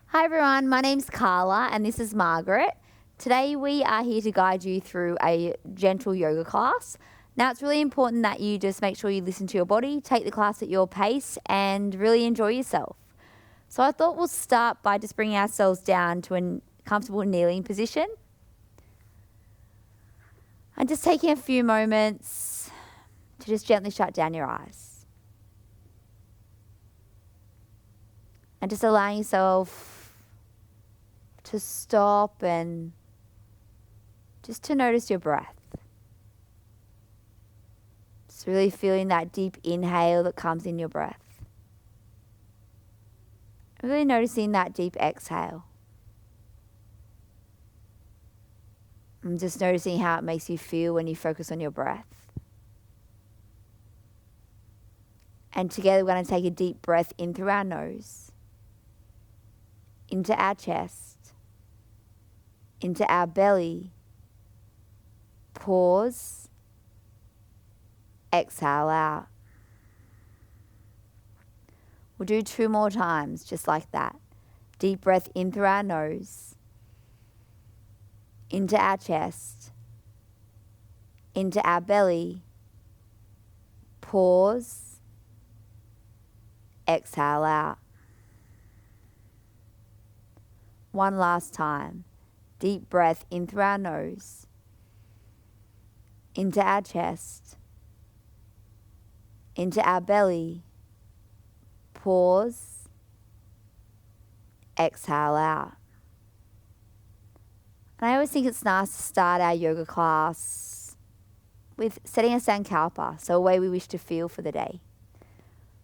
Hi everyone, my name's Carla and this is Margaret. Today we are here to guide you through a gentle yoga class. Now it's really important that you just make sure you listen to your body, take the class at your pace and really enjoy yourself. So I thought we'll start by just bringing ourselves down to a comfortable kneeling position. And just taking a few moments to just gently shut down your eyes. And just allowing yourself to stop and just to notice your breath. Just really feeling that deep inhale that comes in your breath. Really noticing that deep exhale. And just noticing how it makes you feel when you focus on your breath. And together we're going to take a deep breath in through our nose, into our chest, into our belly, pause, exhale out. We'll do 2 more times just like that. Deep breath in through our nose, into our chest, into our belly, pause, exhale out. One last time. Deep breath in through our nose, into our chest, into our belly, pause, exhale out. And I always think it's nice to start our yoga class with setting a sankalpa, so a way we wish to feel for the day.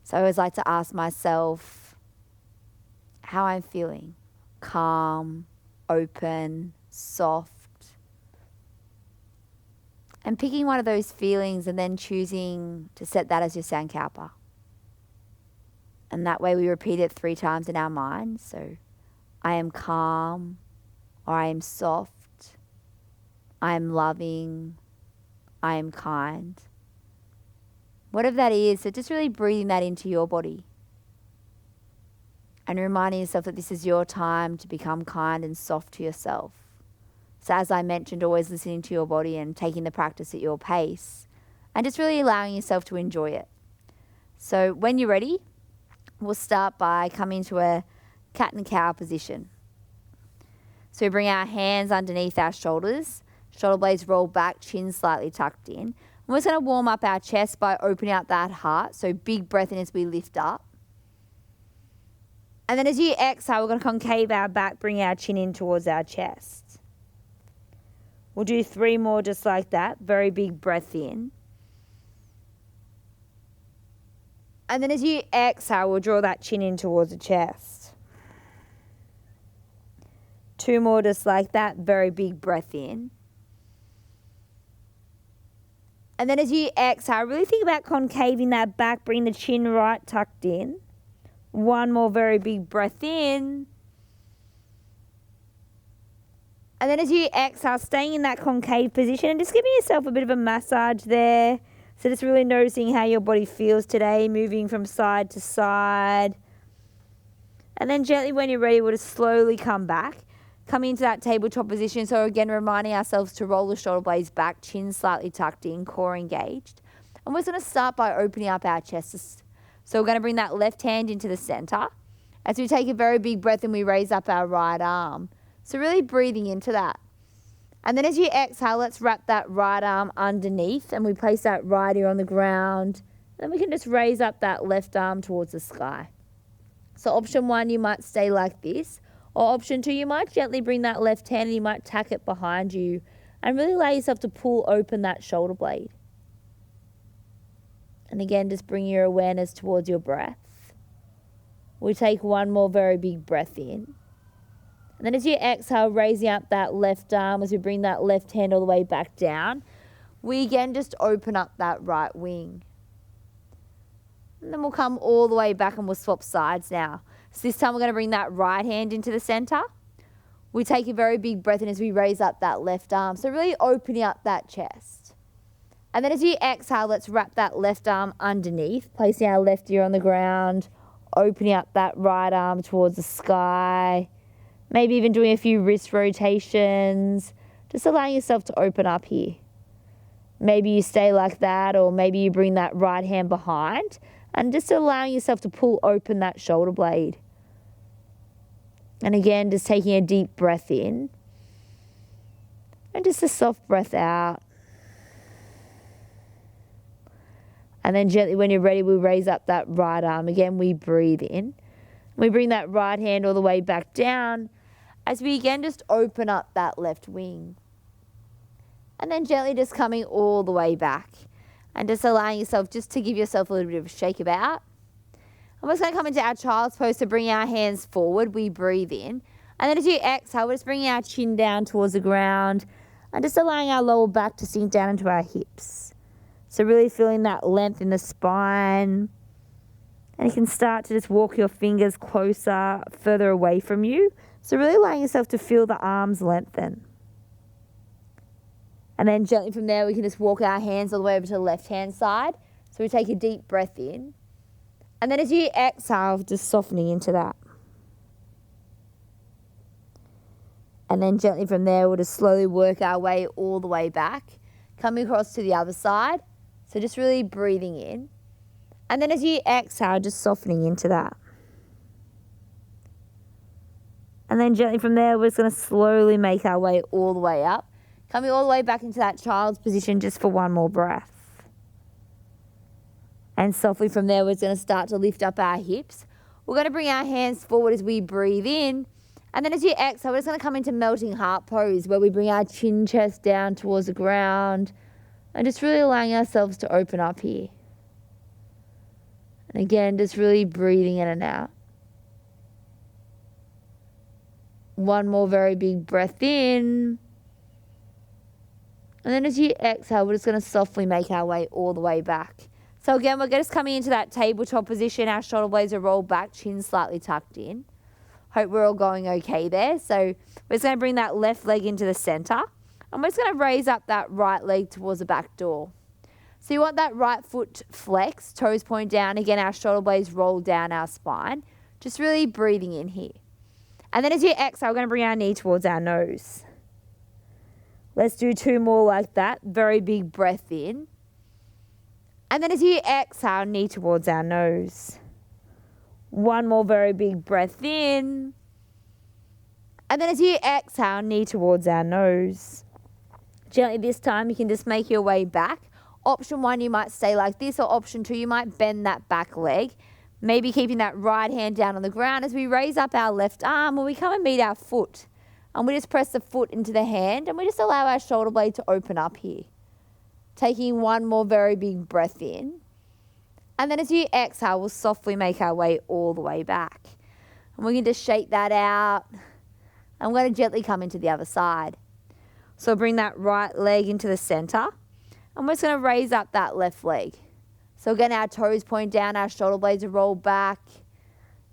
So I always like to ask myself how I'm feeling. Calm, open, soft. And picking one of those feelings and then choosing to set that as your sankalpa. And that way we repeat it 3 times in our mind. So I am calm, or I am soft, I am loving, I am kind. Whatever that is, so just really breathing that into your body. And reminding yourself that this is your time to become kind and soft to yourself. So as I mentioned, always listening to your body and taking the practice at your pace. And just really allowing yourself to enjoy it. So when you're ready, we'll start by coming to a cat and cow position. So we bring our hands underneath our shoulders. Shoulder blades roll back, chin slightly tucked in. And we're just going to warm up our chest by opening up that heart. So big breath in as we lift up. And then as you exhale, we're going to concave our back, bring our chin in towards our chest. We'll do 3 more just like that. Very big breath in. And then as you exhale, we'll draw that chin in towards the chest. 2 more just like that. Very big breath in. And then as you exhale, really think about concaving that back, bring the chin right tucked in. 1 more very big breath in. And then as you exhale, staying in that concave position and just giving yourself a bit of a massage there. So just really noticing how your body feels today, moving from side to side. And then gently when you're ready, we'll just slowly come back. Come into that tabletop position. So again, reminding ourselves to roll the shoulder blades back, chin slightly tucked in, core engaged. And we're going to start by opening up our chest. So we're going to bring that left hand into the center. As we take a very big breath and we raise up our right arm. So really breathing into that. And then as you exhale, let's wrap that right arm underneath and we place that right ear on the ground. And then we can just raise up that left arm towards the sky. So option 1, you might stay like this. Or option 2, you might gently bring that left hand and you might tack it behind you. And really allow yourself to pull open that shoulder blade. And again, just bring your awareness towards your breath. We take 1 more very big breath in. And then as you exhale, raising up that left arm as we bring that left hand all the way back down, we again just open up that right wing. And then we'll come all the way back and we'll swap sides now. So this time we're going to bring that right hand into the center. We take a very big breath in as we raise up that left arm. So really opening up that chest. And then as you exhale, let's wrap that left arm underneath, placing our left ear on the ground, opening up that right arm towards the sky. Maybe even doing a few wrist rotations. Just allowing yourself to open up here. Maybe you stay like that, or maybe you bring that right hand behind and just allowing yourself to pull open that shoulder blade. And again, just taking a deep breath in and just a soft breath out. And then gently, when you're ready, we raise up that right arm. Again, we breathe in. We bring that right hand all the way back down as we again just open up that left wing. And then gently just coming all the way back and just allowing yourself just to give yourself a little bit of a shake about. And we're just going to come into our child's pose to bring our hands forward. We breathe in. And then as you exhale, we're just bringing our chin down towards the ground and just allowing our lower back to sink down into our hips. So really feeling that length in the spine. And you can start to just walk your fingers closer, further away from you. So really allowing yourself to feel the arms lengthen. And then gently from there, we can just walk our hands all the way over to the left-hand side. So we take a deep breath in. And then as you exhale, just softening into that. And then gently from there, we'll just slowly work our way all the way back. Coming across to the other side. So just really breathing in. And then as you exhale, just softening into that. And then gently from there, we're just going to slowly make our way all the way up. Coming all the way back into that child's position just for one more breath. And softly from there, we're going to start to lift up our hips. We're going to bring our hands forward as we breathe in. And then as you exhale, we're just going to come into melting heart pose where we bring our chin chest down towards the ground and just really allowing ourselves to open up here. And again, just really breathing in and out. One more very big breath in. And then as you exhale, we're just going to softly make our way all the way back. So again, we're just coming into that tabletop position. Our shoulder blades are rolled back, chin slightly tucked in. Hope we're all going okay there. So we're just going to bring that left leg into the center. And we're just going to raise up that right leg towards the back door. So you want that right foot flexed, toes point down. Again, our shoulder blades roll down our spine. Just really breathing in here. And then as you exhale, we're going to bring our knee towards our nose. Let's do two more like that. Very big breath in. And then as you exhale, knee towards our nose. One more very big breath in. And then as you exhale, knee towards our nose. Gently this time, you can just make your way back. Option 1, you might stay like this, or option 2, you might bend that back leg. Maybe keeping that right hand down on the ground as we raise up our left arm or we come and meet our foot. And we just press the foot into the hand and we just allow our shoulder blade to open up here. Taking one more very big breath in. And then as you exhale, we'll softly make our way all the way back. And we can just shake that out. And we're going to gently come into the other side. So bring that right leg into the center. And we're just going to raise up that left leg. So again, our toes point down, our shoulder blades are rolled back.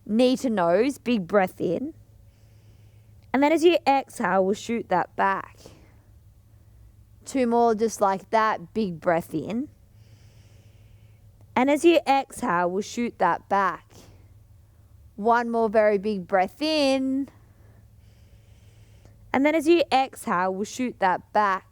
Knee to nose, big breath in. And then as you exhale, we'll shoot that back. Two more just like that, big breath in. And as you exhale, we'll shoot that back. One more very big breath in. And then as you exhale, we'll shoot that back.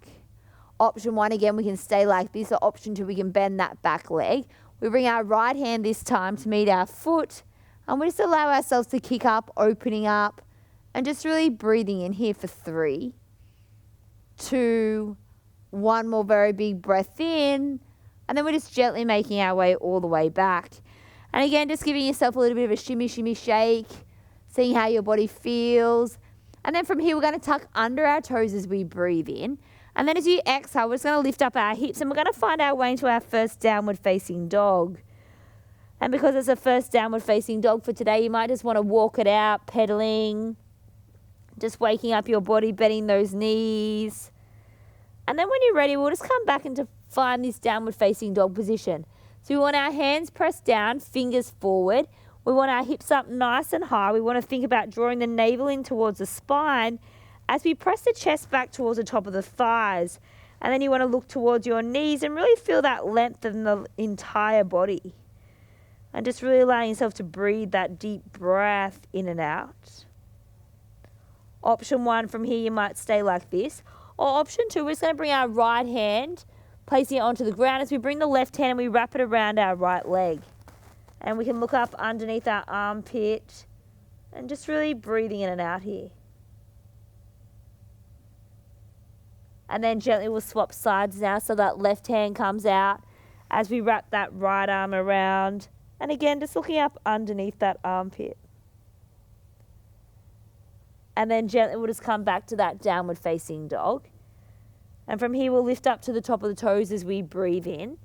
Option 1, again, we can stay like this. Or option 2, we can bend that back leg. We bring our right hand this time to meet our foot. And we just allow ourselves to kick up, opening up. And just really breathing in here for 3, 2, one more very big breath in. And then we're just gently making our way all the way back. And again, just giving yourself a little bit of a shimmy, shimmy, shake. Seeing how your body feels. And then from here, we're going to tuck under our toes as we breathe in. And then as you exhale, we're just going to lift up our hips. And we're going to find our way into our first downward facing dog. And because it's a first downward facing dog for today, you might just want to walk it out, pedaling. Just waking up your body, bending those knees. And then when you're ready, we'll just come back into find this downward facing dog position. So we want our hands pressed down, fingers forward. We want our hips up nice and high. We want to think about drawing the navel in towards the spine as we press the chest back towards the top of the thighs. And then you want to look towards your knees and really feel that length in the entire body. And just really allowing yourself to breathe that deep breath in and out. Option 1, from here you might stay like this. Or option 2, we're just going to bring our right hand, placing it onto the ground as we bring the left hand and we wrap it around our right leg. And we can look up underneath our armpit and just really breathing in and out here. And then gently we'll swap sides now so that left hand comes out as we wrap that right arm around. And again, just looking up underneath that armpit. And then gently we'll just come back to that downward facing dog. And from here we'll lift up to the top of the toes as we breathe in.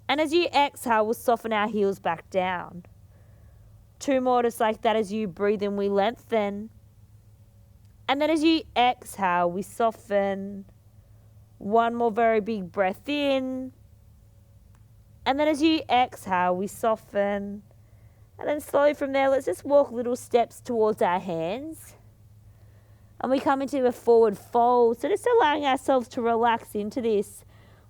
And as you exhale, we'll soften our heels back down. 2 more just like that. As you breathe in, we lengthen. And then as you exhale, we soften. 1 more very big breath in. And then as you exhale, we soften. And then slowly from there, let's just walk little steps towards our hands. And we come into a forward fold. So just allowing ourselves to relax into this.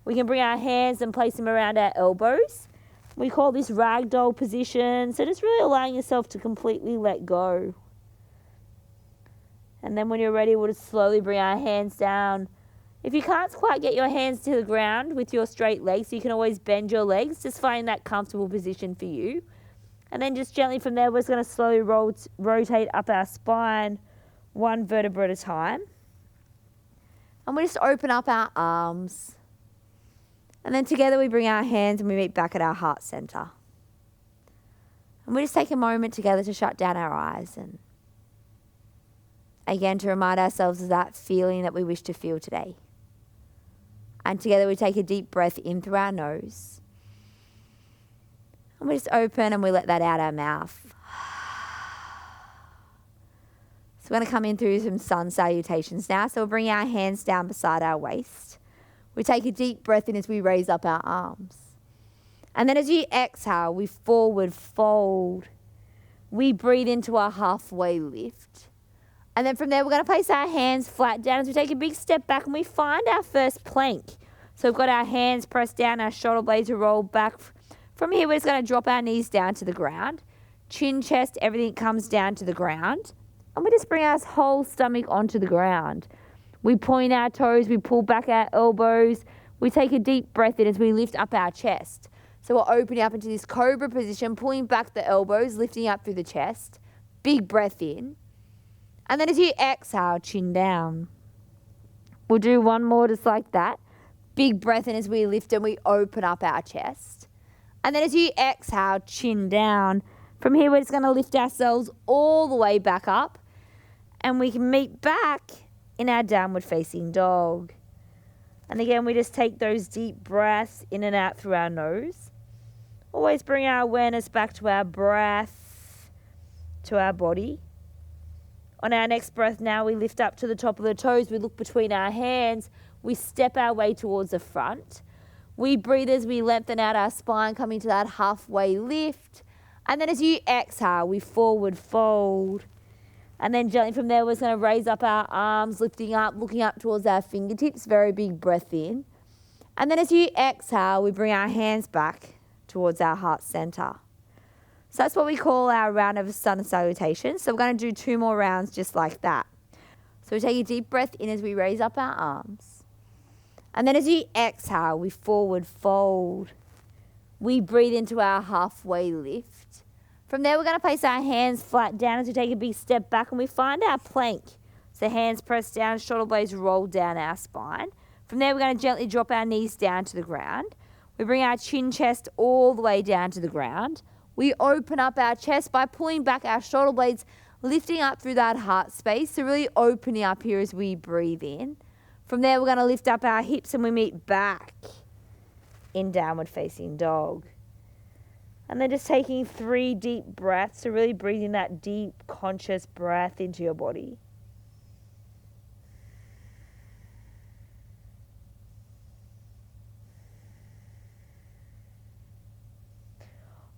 We can bring our hands and place them around our elbows. We call this ragdoll position. So just really allowing yourself to completely let go. And then when you're ready, we'll just slowly bring our hands down. If you can't quite get your hands to the ground with your straight legs, you can always bend your legs. Just find that comfortable position for you. And then just gently from there, we're just going to slowly rotate up our spine, 1 vertebra at a time. And we just open up our arms. And then together we bring our hands and we meet back at our heart center. And we just take a moment together to shut down our eyes and again to remind ourselves of that feeling that we wish to feel today. And together we take a deep breath in through our nose. And we just open and we let that out our mouth. So we're going to come in through some sun salutations now. So we'll bring our hands down beside our waist. We take a deep breath in as we raise up our arms. And then as you exhale, we forward fold. We breathe into our halfway lift. And then from there, we're going to place our hands flat down as we take a big step back and we find our first plank. So we've got our hands pressed down, our shoulder blades are rolled back. From here, we're just going to drop our knees down to the ground. Chin, chest, everything comes down to the ground. And we just bring our whole stomach onto the ground. We point our toes, we pull back our elbows. We take a deep breath in as we lift up our chest. So we're opening up into this cobra position, pulling back the elbows, lifting up through the chest. Big breath in. And then as you exhale, chin down. We'll do 1 more just like that. Big breath in as we lift and we open up our chest. And then as you exhale, chin down. From here, we're just going to lift ourselves all the way back up. And we can meet back in our downward facing dog. And again, we just take those deep breaths in and out through our nose. Always bring our awareness back to our breath, to our body. On our next breath now, we lift up to the top of the toes. We look between our hands. We step our way towards the front. We breathe as we lengthen out our spine, coming to that halfway lift. And then as you exhale, we forward fold. And then gently from there, we're just going to raise up our arms, lifting up, looking up towards our fingertips. Very big breath in. And then as you exhale, we bring our hands back towards our heart center. So that's what we call our round of sun salutations. So we're going to do 2 more rounds just like that. So we take a deep breath in as we raise up our arms. And then as you exhale, we forward fold. We breathe into our halfway lift. From there, we're going to place our hands flat down as we take a big step back and we find our plank. So hands pressed down, shoulder blades roll down our spine. From there, we're going to gently drop our knees down to the ground. We bring our chin, chest all the way down to the ground. We open up our chest by pulling back our shoulder blades, lifting up through that heart space. So really opening up here as we breathe in. From there, we're going to lift up our hips and we meet back in downward facing dog. And then just taking 3 deep breaths, so really breathing that deep, conscious breath into your body.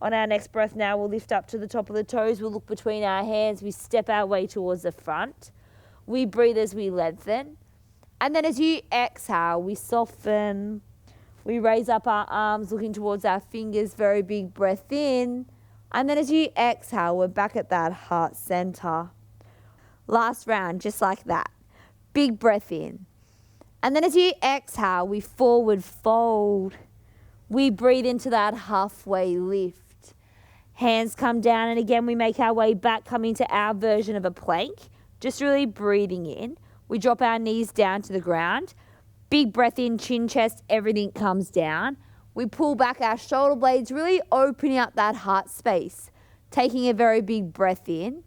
On our next breath now, we'll lift up to the top of the toes. We'll look between our hands. We step our way towards the front. We breathe as we lengthen. And then as you exhale, we soften. We raise up our arms, looking towards our fingers. Very big breath in. And then as you exhale, we're back at that heart center. Last round, just like that. Big breath in. And then as you exhale, we forward fold. We breathe into that halfway lift. Hands come down, and again, we make our way back, coming to our version of a plank. Just really breathing in. We drop our knees down to the ground. Big breath in, chin, chest, everything comes down. We pull back our shoulder blades, really opening up that heart space. Taking a very big breath in.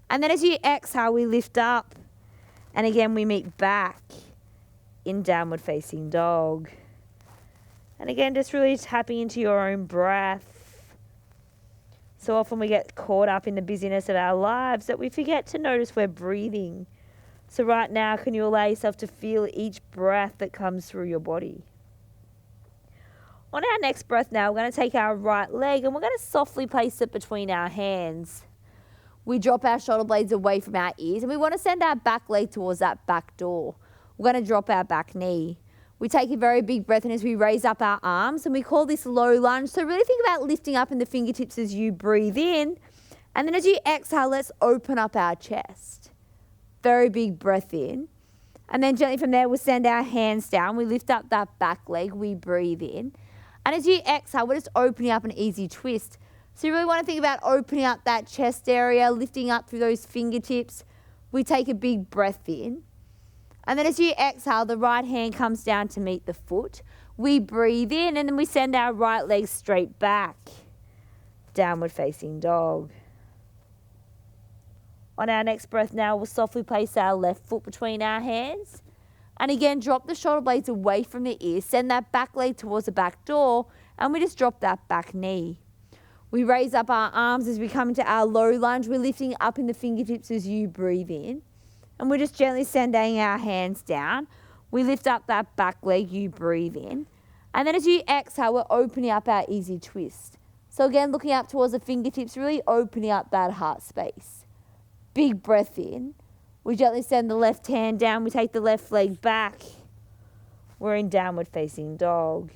And then as you exhale, we lift up. And again, we meet back in downward facing dog. And again, just really tapping into your own breath. So often we get caught up in the busyness of our lives that we forget to notice we're breathing. So right now, can you allow yourself to feel each breath that comes through your body? On our next breath now, we're going to take our right leg and we're going to softly place it between our hands. We drop our shoulder blades away from our ears and we want to send our back leg towards that back door. We're going to drop our back knee. We take a very big breath in as we raise up our arms, and we call this low lunge. So really think about lifting up in the fingertips as you breathe in. And then as you exhale, let's open up our chest. Very big breath in. And then gently from there, we'll send our hands down. We lift up that back leg. We breathe in. And as you exhale, we're just opening up an easy twist. So you really want to think about opening up that chest area, lifting up through those fingertips. We take a big breath in. And then as you exhale, the right hand comes down to meet the foot. We breathe in and then we send our right leg straight back. Downward facing dog. On our next breath now, we'll softly place our left foot between our hands. And again, drop the shoulder blades away from the ears. Send that back leg towards the back door. And we just drop that back knee. We raise up our arms as we come into our low lunge. We're lifting up in the fingertips as you breathe in. And we're just gently sending our hands down. We lift up that back leg, you breathe in. And then as you exhale, we're opening up our easy twist. So again, looking up towards the fingertips, really opening up that heart space. Big breath in. We gently send the left hand down. We take the left leg back. We're in downward facing dog.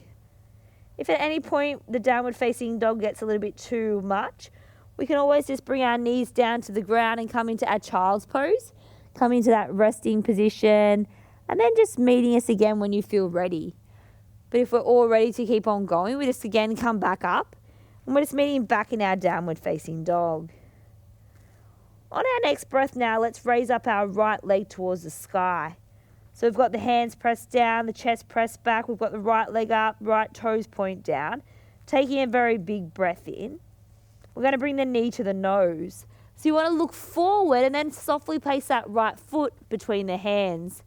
If at any point the downward facing dog gets a little bit too much, we can always just bring our knees down to the ground and come into our child's pose. Come into that resting position and then just meeting us again when you feel ready. But if we're all ready to keep on going, we just again come back up and we're just meeting back in our downward facing dog. On our next breath now, let's raise up our right leg towards the sky. So we've got the hands pressed down, the chest pressed back, we've got the right leg up, right toes point down. Taking a very big breath in. We're going to bring the knee to the nose. So you want to look forward and then softly place that right foot between the hands.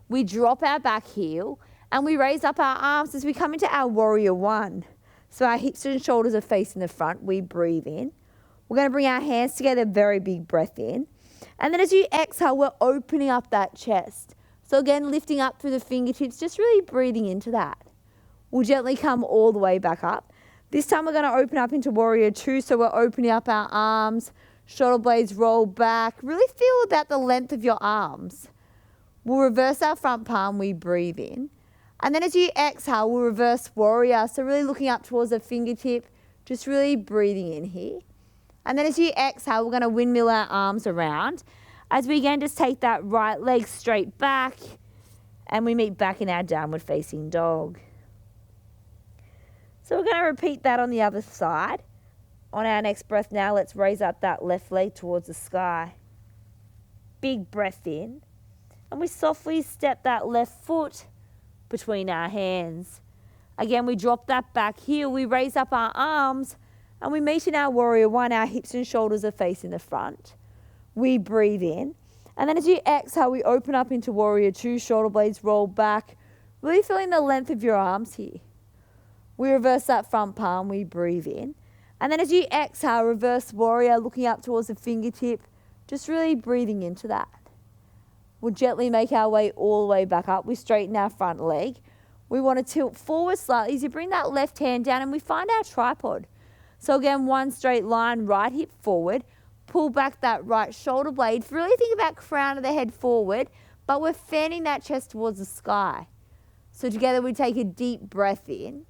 We drop our back heel and we raise up our arms as we come into our warrior one. So our hips and shoulders are facing the front. We breathe in. We're going to bring our hands together, very big breath in. And then as you exhale, we're opening up that chest. So again, lifting up through the fingertips, just really breathing into that. We'll gently come all the way back up. This time we're going to open up into warrior two. So we're opening up our arms. Shoulder blades roll back. Really feel about the length of your arms. We'll reverse our front palm. We breathe in. And then as you exhale, we'll reverse warrior. So really looking up towards the fingertip. Just really breathing in here. And then as you exhale, we're going to windmill our arms around. As we again just take that right leg straight back. And we meet back in our downward facing dog. So we're going to repeat that on the other side. On our next breath now, let's raise up that left leg towards the sky. Big breath in. And we softly step that left foot between our hands. Again, we drop that back heel. We raise up our arms and we meet in our warrior one. Our hips and shoulders are facing the front. We breathe in. And then as you exhale, we open up into warrior two. Shoulder blades roll back. Really feeling the length of your arms here. We reverse that front palm. We breathe in. And then as you exhale, reverse warrior, looking up towards the fingertip, just really breathing into that. We'll gently make our way all the way back up. We straighten our front leg. We want to tilt forward slightly as you bring that left hand down and we find our tripod. So again, one straight line, right hip forward. Pull back that right shoulder blade. Really think about crown of the head forward, but we're fanning that chest towards the sky. So together we take a deep breath in.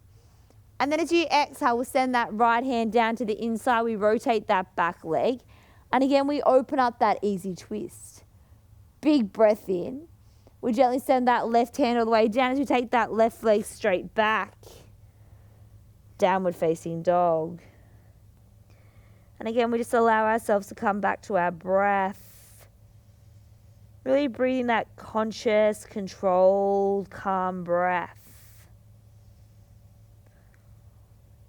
And then as you exhale, we'll send that right hand down to the inside. We rotate that back leg. And again, we open up that easy twist. Big breath in. We gently send that left hand all the way down as we take that left leg straight back. Downward facing dog. And again, we just allow ourselves to come back to our breath. Really breathing that conscious, controlled, calm breath.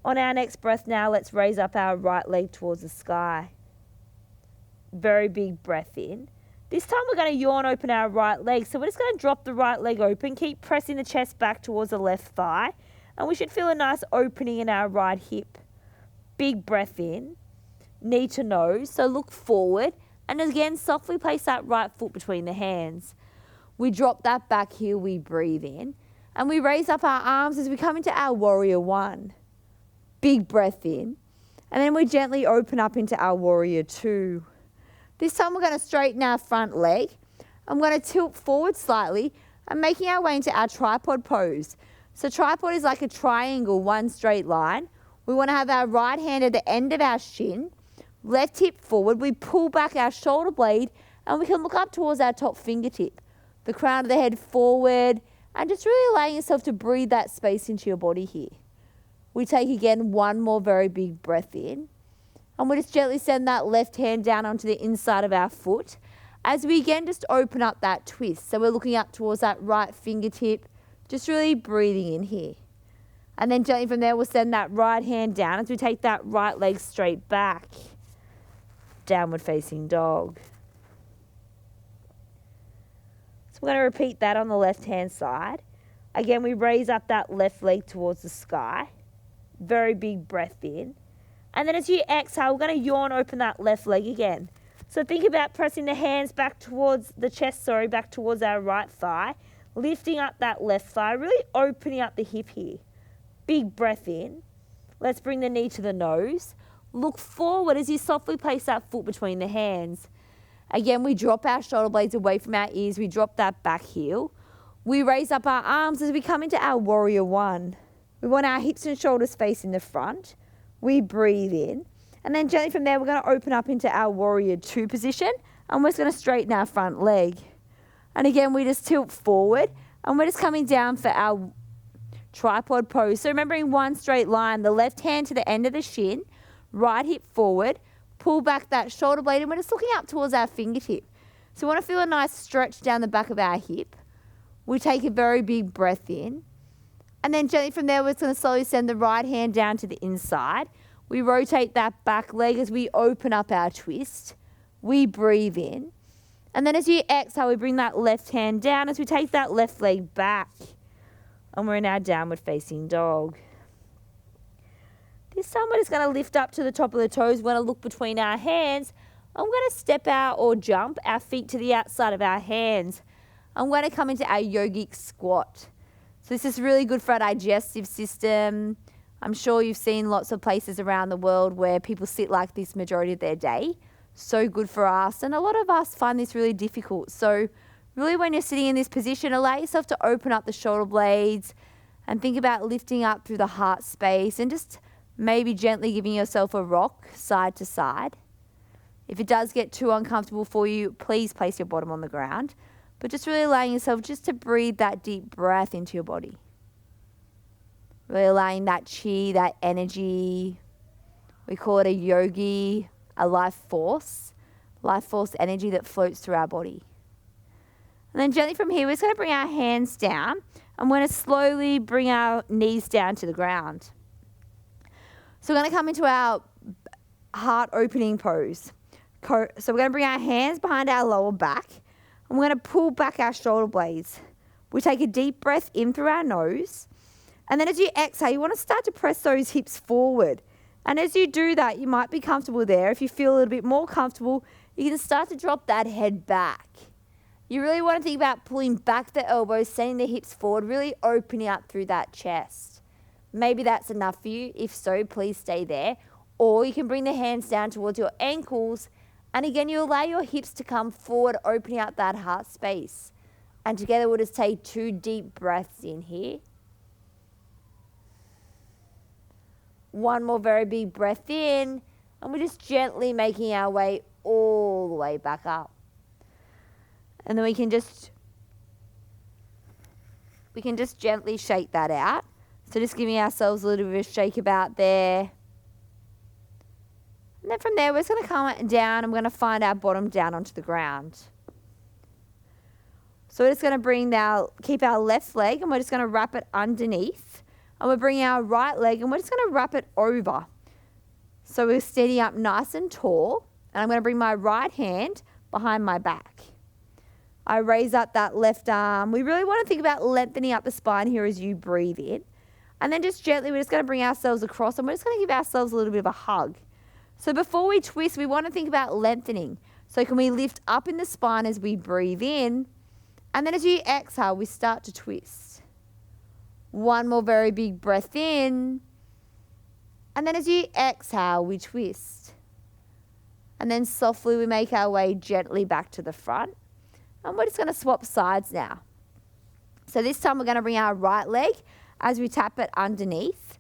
On our next breath now, let's raise up our right leg towards the sky. Very big breath in. This time we're going to yawn open our right leg. So we're just going to drop the right leg open, keep pressing the chest back towards the left thigh. And we should feel a nice opening in our right hip. Big breath in, knee to nose. So look forward. And again, softly place that right foot between the hands. We drop that back heel, we breathe in. And we raise up our arms as we come into our warrior one. Big breath in. And then we gently open up into our warrior two. This time we're going to straighten our front leg. I'm going to tilt forward slightly and making our way into our tripod pose. So tripod is like a triangle, one straight line. We want to have our right hand at the end of our shin, left hip forward. We pull back our shoulder blade and we can look up towards our top fingertip. The crown of the head forward and just really allowing yourself to breathe that space into your body here. We take again one more very big breath in. And we just gently send that left hand down onto the inside of our foot. As we again just open up that twist. So we're looking up towards that right fingertip. Just really breathing in here. And then gently from there we'll send that right hand down as we take that right leg straight back. Downward facing dog. So we're going to repeat that on the left hand side. Again, we raise up that left leg towards the sky. Very big breath in. And then as you exhale, we're going to yawn open that left leg again. So think about pressing the hands back towards the chest, back towards our right thigh. Lifting up that left thigh, really opening up the hip here. Big breath in. Let's bring the knee to the nose. Look forward as you softly place that foot between the hands. Again, we drop our shoulder blades away from our ears. We drop that back heel. We raise up our arms as we come into our warrior one. We want our hips and shoulders facing the front. We breathe in. And then gently from there, we're going to open up into our warrior two position. And we're just going to straighten our front leg. And again, we just tilt forward. And we're just coming down for our tripod pose. So remembering one straight line, the left hand to the end of the shin, right hip forward, pull back that shoulder blade, and we're just looking up towards our fingertip. So we want to feel a nice stretch down the back of our hip. We take a very big breath in. And then gently from there, we're just going to slowly send the right hand down to the inside. We rotate that back leg as we open up our twist. We breathe in. And then as you exhale, we bring that left hand down as we take that left leg back. And we're in our downward facing dog. This time we're just going to lift up to the top of the toes. We're going to look between our hands. I'm going to step out or jump our feet to the outside of our hands. I'm going to come into our yogic squat. So this is really good for our digestive system. I'm sure you've seen lots of places around the world where people sit like this majority of their day. So good for us. And a lot of us find this really difficult. So really when you're sitting in this position, allow yourself to open up the shoulder blades and think about lifting up through the heart space and just maybe gently giving yourself a rock side to side. If it does get too uncomfortable for you, please place your bottom on the ground. But just really allowing yourself just to breathe that deep breath into your body. Really allowing that chi, that energy. We call it a yogi, a life force energy that floats through our body. And then gently from here, we're just going to bring our hands down. And we're going to slowly bring our knees down to the ground. So we're going to come into our heart opening pose. So we're going to bring our hands behind our lower back. And we're going to pull back our shoulder blades. We take a deep breath in through our nose. And then as you exhale, you want to start to press those hips forward. And as you do that, you might be comfortable there. If you feel a little bit more comfortable, you can start to drop that head back. You really want to think about pulling back the elbows, sending the hips forward, really opening up through that chest. Maybe that's enough for you. If so, please stay there. Or you can bring the hands down towards your ankles. And again, you allow your hips to come forward, opening up that heart space. And together we'll just take 2 deep breaths in here. One more very big breath in, and we're just gently making our way all the way back up. And then we can just gently shake that out. So just giving ourselves a little bit of a shake about there. And then from there, we're just going to come down and we're going to find our bottom down onto the ground. So we're just going to keep our left leg and we're just going to wrap it underneath. And we're bringing our right leg and we're just going to wrap it over. So we're standing up nice and tall. And I'm going to bring my right hand behind my back. I raise up that left arm. We really want to think about lengthening up the spine here as you breathe in. And then just gently, we're just going to bring ourselves across and we're just going to give ourselves a little bit of a hug. So before we twist, we want to think about lengthening. So can we lift up in the spine as we breathe in? And then as you exhale, we start to twist. One more very big breath in. And then as you exhale, we twist. And then softly we make our way gently back to the front. And we're just going to swap sides now. So this time we're going to bring our right leg as we tap it underneath.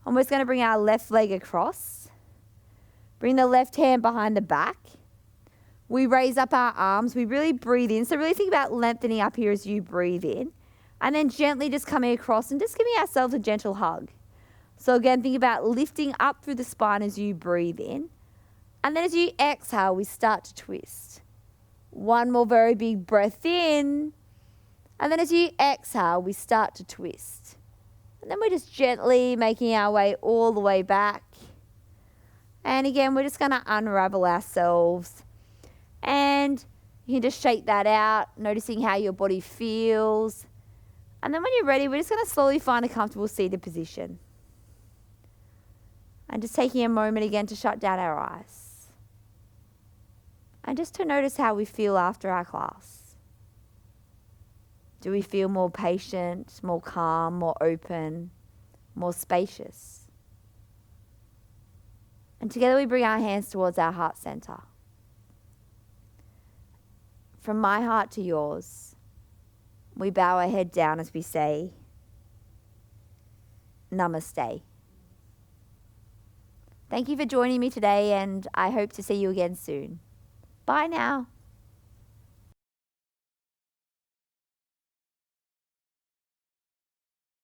And we're just going to bring our left leg across. Bring the left hand behind the back. We raise up our arms. We really breathe in. So really think about lengthening up here as you breathe in. And then gently just coming across and just giving ourselves a gentle hug. So again, think about lifting up through the spine as you breathe in. And then as you exhale, we start to twist. One more very big breath in. And then as you exhale, we start to twist. And then we're just gently making our way all the way back. And again, we're just going to unravel ourselves. And you can just shake that out, noticing how your body feels. And then when you're ready, we're just going to slowly find a comfortable seated position. And just taking a moment again to shut down our eyes. And just to notice how we feel after our class. Do we feel more patient, more calm, more open, more spacious? And together we bring our hands towards our heart center. From my heart to yours, we bow our head down as we say, Namaste. Thank you for joining me today, and I hope to see you again soon. Bye now.